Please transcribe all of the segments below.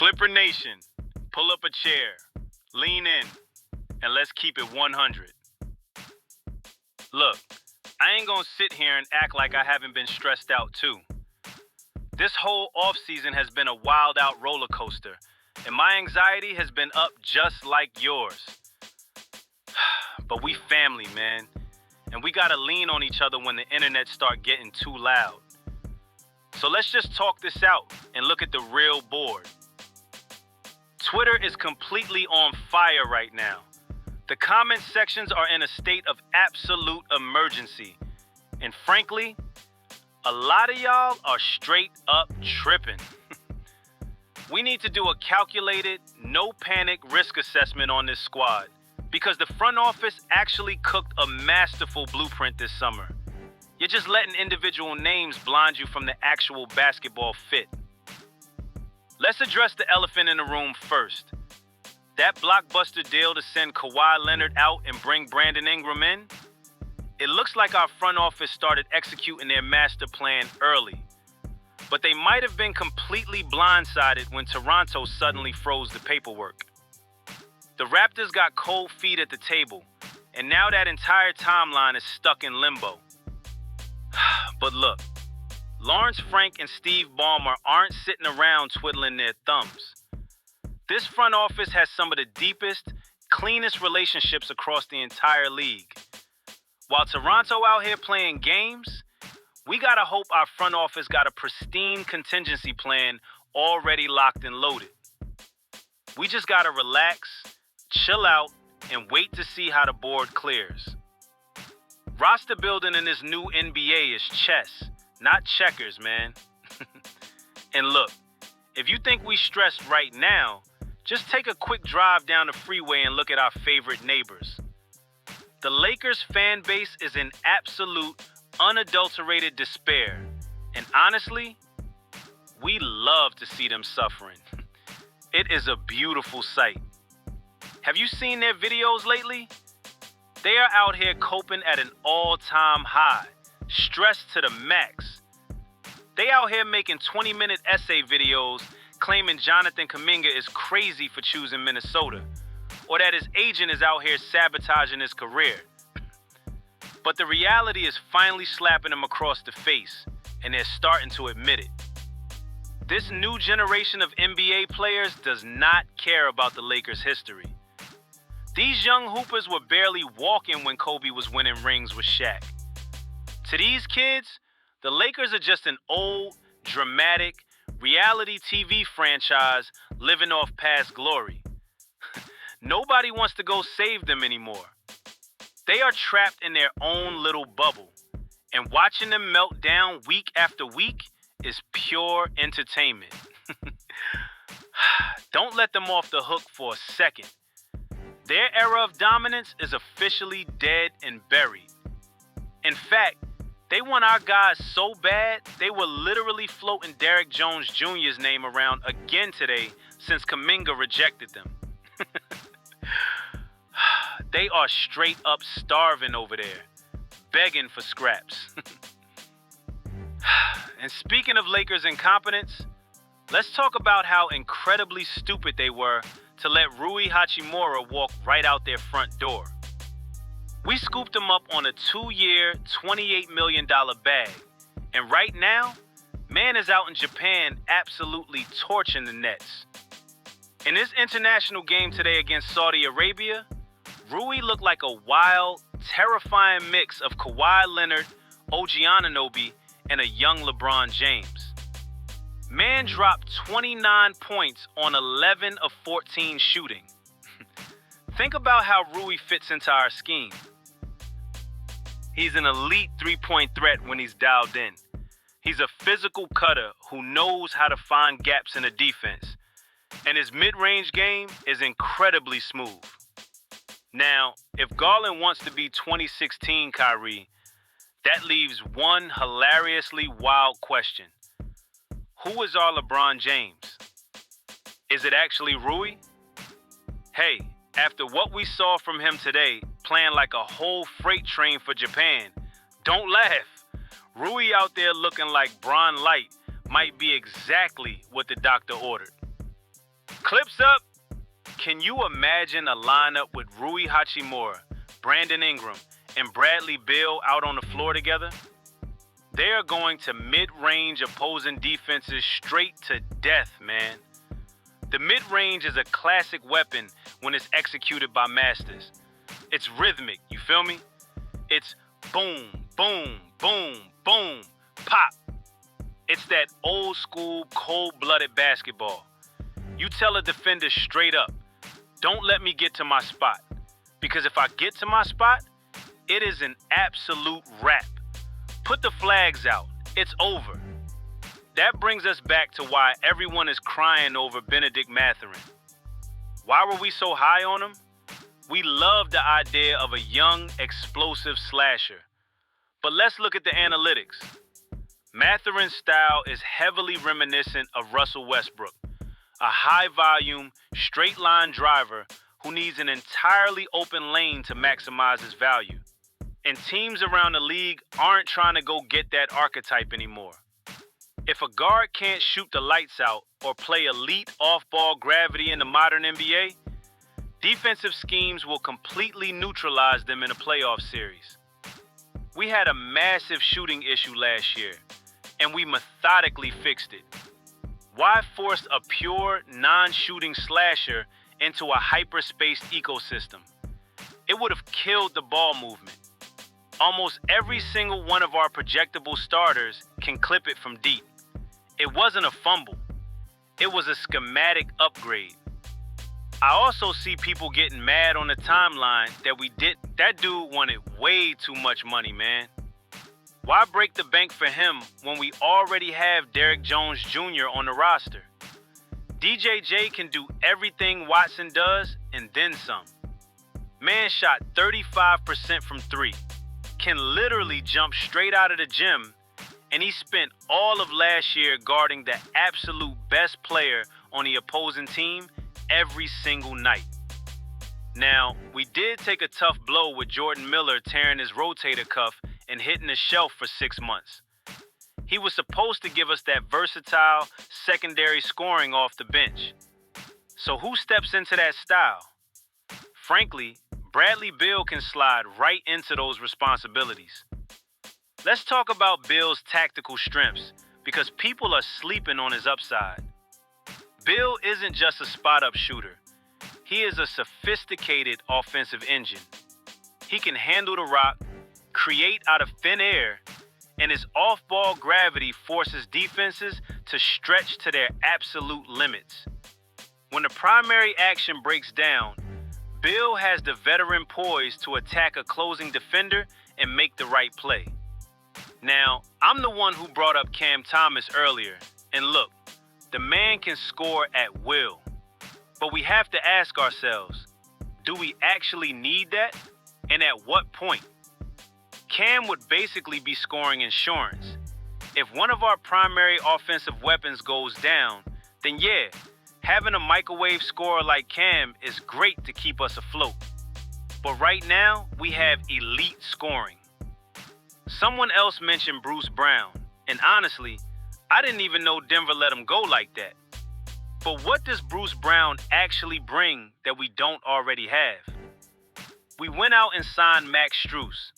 Clipper Nation, pull up a chair, lean in, and let's keep it 100. Look, I ain't gonna sit here and act like I haven't been stressed out too. This whole offseason has been a wild out roller coaster, and my anxiety has been up just like yours. But we family, man, and we gotta lean on each other when the internet start getting too loud. So let's just talk this out and look at the real board. Twitter is completely on fire right now. The comment sections are in a state of absolute emergency. And frankly, a lot of y'all are straight up tripping. We need to do a calculated, no panic risk assessment on this squad because the front office actually cooked a masterful blueprint this summer. You're just letting individual names blind you from the actual basketball fit. Let's address the elephant in the room first. That blockbuster deal to send Kawhi Leonard out and bring Brandon Ingram in? It looks like our front office started executing their master plan early. But they might have been completely blindsided when Toronto suddenly froze the paperwork. The Raptors got cold feet at the table, and now that entire timeline is stuck in limbo. But look, Lawrence Frank and Steve Ballmer aren't sitting around twiddling their thumbs. This front office has some of the deepest, cleanest relationships across the entire league. While Toronto out here playing games, we gotta hope our front office got a pristine contingency plan already locked and loaded. We just gotta relax, chill out, and wait to see how the board clears. Roster building in this new NBA is chess, not checkers, man. And look, if you think we stressed right now, just take a quick drive down the freeway and look at our favorite neighbors. The Lakers fan base is in absolute, unadulterated despair. And honestly, we love to see them suffering. It is a beautiful sight. Have you seen their videos lately? They are out here coping at an all-time high, stressed to the max. They out here making 20-minute essay videos claiming Jonathan Kuminga is crazy for choosing Minnesota, or that his agent is out here sabotaging his career. But the reality is finally slapping them across the face, and they're starting to admit it. This new generation of NBA players does not care about the Lakers' history. These young hoopers were barely walking when Kobe was winning rings with Shaq. To these kids, the Lakers are just an old, dramatic, reality TV franchise living off past glory. Nobody wants to go save them anymore. They are trapped in their own little bubble, and watching them melt down week after week is pure entertainment. Don't let them off the hook for a second. Their era of dominance is officially dead and buried. In fact, they want our guys so bad, they were literally floating Derrick Jones Jr.'s name around again today since Kuminga rejected them. They are straight up starving over there, begging for scraps. And speaking of Lakers' incompetence, let's talk about how incredibly stupid they were to let Rui Hachimura walk right out their front door. We scooped him up on a 2-year, $28 million bag. And right now, man is out in Japan absolutely torching the Nets. In this international game today against Saudi Arabia, Rui looked like a wild, terrifying mix of Kawhi Leonard, OG Anunoby, and a young LeBron James. Man dropped 29 points on 11 of 14 shooting. Think about how Rui fits into our scheme. He's an elite three-point threat when he's dialed in. He's a physical cutter who knows how to find gaps in the defense. And his mid-range game is incredibly smooth. Now, if Garland wants to be 2016 Kyrie, that leaves one hilariously wild question. Who is our LeBron James? Is it actually Rui? Hey, after what we saw from him today, playing like a whole freight train for Japan, don't laugh. Rui out there looking like Bron Light might be exactly what the doctor ordered. Clips up. Can you imagine a lineup with Rui Hachimura, Brandon Ingram, and Bradley Beal out on the floor together? They are going to mid-range opposing defenses straight to death, man. The mid-range is a classic weapon when it's executed by masters. It's rhythmic, you feel me? It's boom, boom, boom, boom, pop. It's that old school, cold-blooded basketball. You tell a defender straight up, don't let me get to my spot. Because if I get to my spot, it is an absolute wrap. Put the flags out. It's over. That brings us back to why everyone is crying over Bennedict Mathurin. Why were we so high on him? We love the idea of a young, explosive slasher. But let's look at the analytics. Mathurin's style is heavily reminiscent of Russell Westbrook, a high-volume, straight-line driver who needs an entirely open lane to maximize his value. And teams around the league aren't trying to go get that archetype anymore. If a guard can't shoot the lights out or play elite off-ball gravity in the modern NBA, defensive schemes will completely neutralize them in a playoff series. We had a massive shooting issue last year, and we methodically fixed it. Why force a pure, non-shooting slasher into a hyper-spaced ecosystem? It would have killed the ball movement. Almost every single one of our projectable starters can clip it from deep. It wasn't a fumble. It was a schematic upgrade. I also see people getting mad on the timeline that dude wanted way too much money, man. Why break the bank for him when we already have Derrick Jones Jr. on the roster? DJJ can do everything Watson does and then some. Man shot 35% from three, can literally jump straight out of the gym, and he spent all of last year guarding the absolute best player on the opposing team every single night. Now, we did take a tough blow with Jordan Miller tearing his rotator cuff and hitting the shelf for 6 months. He was supposed to give us that versatile secondary scoring off the bench. So who steps into that style? Frankly, Bradley Beal can slide right into those responsibilities. Let's talk about Beal's tactical strengths, because people are sleeping on his upside. Beal isn't just a spot-up shooter. He is a sophisticated offensive engine. He can handle the rock, create out of thin air, and his off-ball gravity forces defenses to stretch to their absolute limits. When the primary action breaks down, Beal has the veteran poise to attack a closing defender and make the right play. Now, I'm the one who brought up Cam Thomas earlier, and look, the man can score at will. But we have to ask ourselves, do we actually need that? And at what point? Cam would basically be scoring insurance. If one of our primary offensive weapons goes down, then yeah, having a microwave scorer like Cam is great to keep us afloat. But right now, we have elite scoring. Someone else mentioned Bruce Brown, and honestly, I didn't even know Denver let him go like that. But what does Bruce Brown actually bring that we don't already have? We went out and signed Max Strus,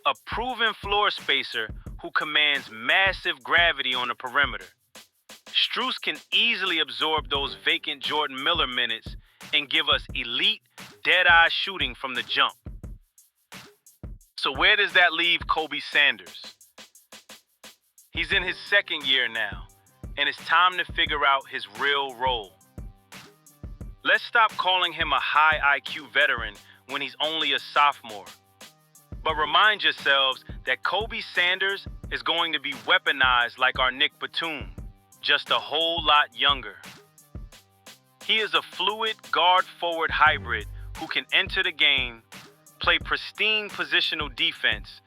a proven floor spacer who commands massive gravity on the perimeter. Strus can easily absorb those vacant Jordan Miller minutes and give us elite, dead-eye shooting from the jump. So where does that leave Kobe Sanders? He's in his second year now, and it's time to figure out his real role. Let's stop calling him a high IQ veteran when he's only a sophomore. But remind yourselves that Kobe Sanders is going to be weaponized like our Nic Batum, just a whole lot younger. He is a fluid guard-forward hybrid who can enter the game, play pristine positional defense,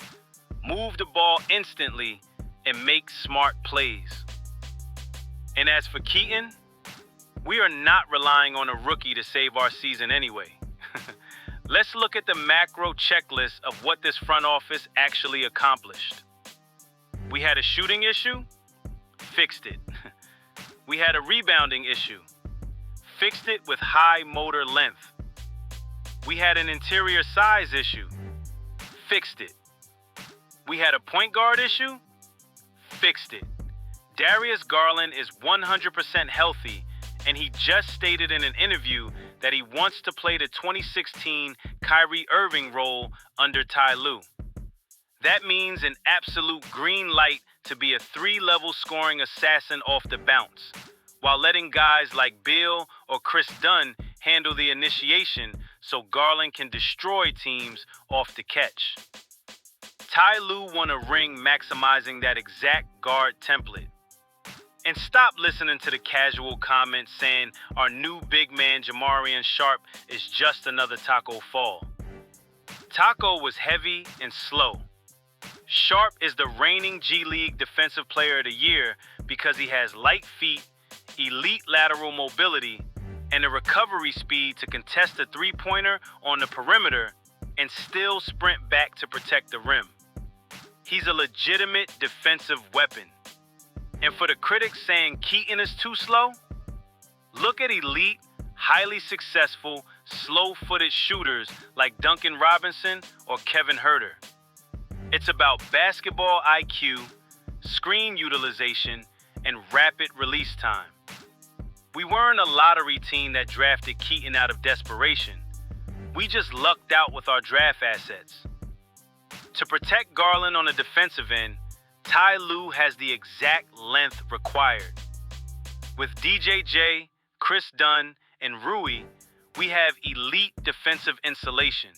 move the ball instantly, and make smart plays. And as for Keaton, we are not relying on a rookie to save our season anyway. Let's look at the macro checklist of what this front office actually accomplished. We had a shooting issue, fixed it. We had a rebounding issue, fixed it with high motor length. We had an interior size issue. Fixed it. We had a point guard issue. Fixed it. Darius Garland is 100% healthy, and he just stated in an interview that he wants to play the 2016 Kyrie Irving role under Ty Lue. That means an absolute green light to be a 3-level scoring assassin off the bounce, while letting guys like Beal or Chris Dunn handle the initiation so Garland can destroy teams off the catch. Ty Lue won a ring maximizing that exact guard template. And stop listening to the casual comments saying our new big man Jamarian Sharp is just another Taco Fall. Taco was heavy and slow. Sharp is the reigning G League Defensive Player of the Year because he has light feet, elite lateral mobility, and a recovery speed to contest a three-pointer on the perimeter and still sprint back to protect the rim. He's a legitimate defensive weapon. And for the critics saying Keaton is too slow, look at elite, highly successful, slow-footed shooters like Duncan Robinson or Kevin Huerter. It's about basketball IQ, screen utilization, and rapid release time. We weren't a lottery team that drafted Keaton out of desperation. We just lucked out with our draft assets. To protect Garland on the defensive end, Ty Lue has the exact length required. With DJJ, Chris Dunn, and Rui, we have elite defensive insulation.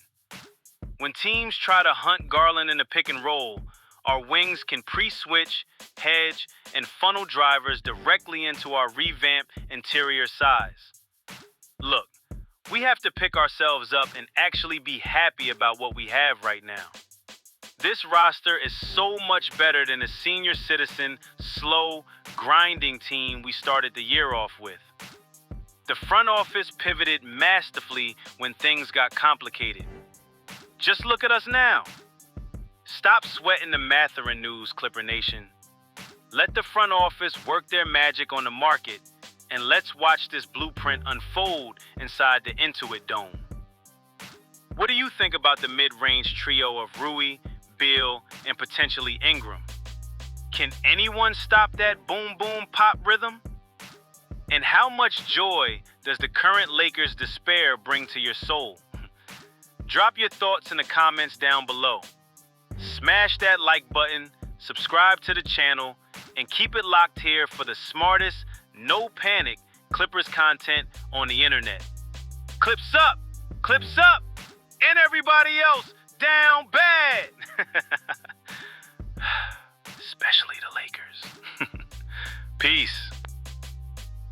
When teams try to hunt Garland in the pick and roll, our wings can pre-switch, hedge, and funnel drivers directly into our revamped interior size. Look, we have to pick ourselves up and actually be happy about what we have right now. This roster is so much better than the senior citizen, slow, grinding team we started the year off with. The front office pivoted masterfully when things got complicated. Just look at us now. Stop sweating the Mathurin news, Clipper Nation. Let the front office work their magic on the market, and let's watch this blueprint unfold inside the Intuit Dome. What do you think about the mid-range trio of Rui, Beal, and potentially Ingram? Can anyone stop that boom-boom pop rhythm? And how much joy does the current Lakers' despair bring to your soul? Drop your thoughts in the comments down below. Smash that like button, subscribe to the channel, and keep it locked here for the smartest, no panic Clippers content on the internet. Clips up, and everybody else down bad. Especially the Lakers. Peace.